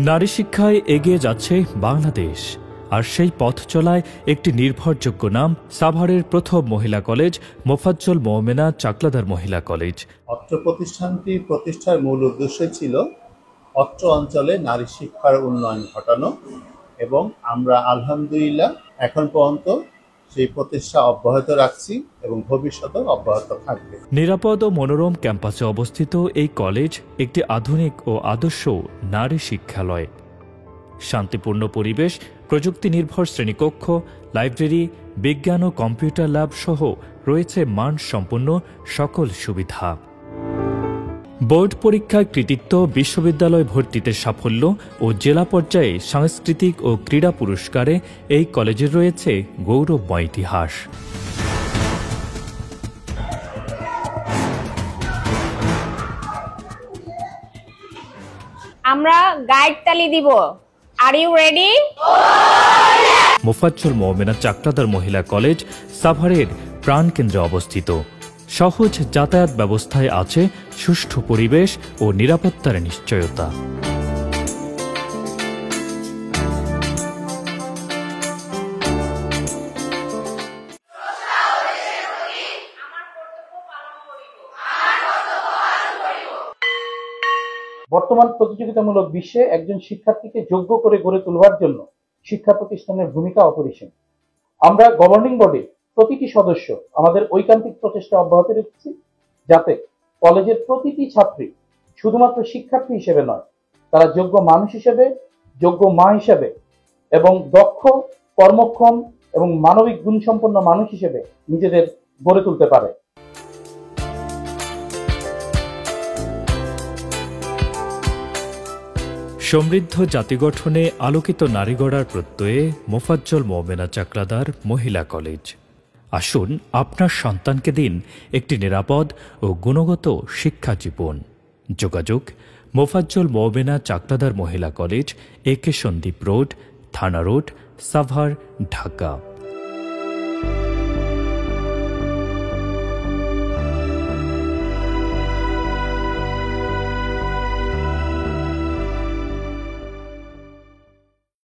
নারী শিক্ষায় এগিয়ে যাচ্ছে বাংলাদেশ, আর সেই পথ চলায় একটি নির্ভরযোগ্য নাম সাভারের প্রথম মহিলা কলেজ মোফাজ্জল মোমেনা চাকলাদার মহিলা কলেজ। অত্র প্রতিষ্ঠানটি প্রতিষ্ঠার মূল উদ্দেশ্য ছিল অত্র অঞ্চলে নারী শিক্ষার উন্নয়ন ঘটানো, এবং আমরা আলহামদুলিল্লাহ এখন পর্যন্ত সেই প্রতিষ্ঠা অব্যাহত রাখছি এবং ভবিষ্যতেও অব্যাহত থাকবে। নিরাপদ ও মনোরম ক্যাম্পাসে অবস্থিত এই কলেজ একটি আধুনিক ও আদর্শ নারী শিক্ষালয়। শান্তিপূর্ণ পরিবেশ, প্রযুক্তি নির্ভর শ্রেণীকক্ষ, লাইব্রেরি, বিজ্ঞান ও কম্পিউটার ল্যাব সহ রয়েছে মানসম্পন্ন সকল সুবিধা। বোর্ড পরীক্ষায় কৃতিত্ব, বিশ্ববিদ্যালয় ভর্তিতে সাফল্য ও জেলা পর্যায়ে সাংস্কৃতিক ও ক্রীড়া পুরস্কারে এই কলেজের রয়েছে গৌরবময় ইতিহাস। আমরা গাইড তালি দিব। Are you ready? Mofazzal Momena Chakladar মহিলা কলেজ সাভারের প্রাণকেন্দ্রে অবস্থিত। সহজ যাতায়াত ব্যবস্থায় আছে সুষ্ঠু পরিবেশ ও নিরাপত্তার নিশ্চয়তা। বর্তমান প্রতিযোগিতামূলক বিশ্বে একজন শিক্ষার্থীকে যোগ্য করে গড়ে তোলবার জন্য শিক্ষা প্রতিষ্ঠানের ভূমিকা অপরিসীম। আমরা গভর্নিং বডি প্রতিটি সদস্য আমাদের ঐকান্তিক প্রচেষ্টা অব্যাহত রেখেছি, যাতে কলেজের প্রতিটি ছাত্রী শুধুমাত্র শিক্ষার্থী হিসেবে নয়, তারা যোগ্য মানুষ হিসেবে, যোগ্য মা হিসেবে এবং দক্ষ, কর্মক্ষম এবং মানবিক গুণসম্পন্ন মানুষ হিসেবে নিজেদের গড়ে তুলতে পারে। সমৃদ্ধ জাতি গঠনে আলোকিত নারী গড়ার প্রত্যয়ে মোফাজ্জল মোমেনা চাকলাদার মহিলা কলেজ। আসুন আপনার সন্তানকে দিন একটি নিরাপদ ও গুণগত শিক্ষা জীবন। যোগাযোগ: মোফাজ্জল মোমেনা চাকলাদার মহিলা কলেজ, AK সন্দ্বীপ রোড, থানা রোড, সাভার, ঢাকা।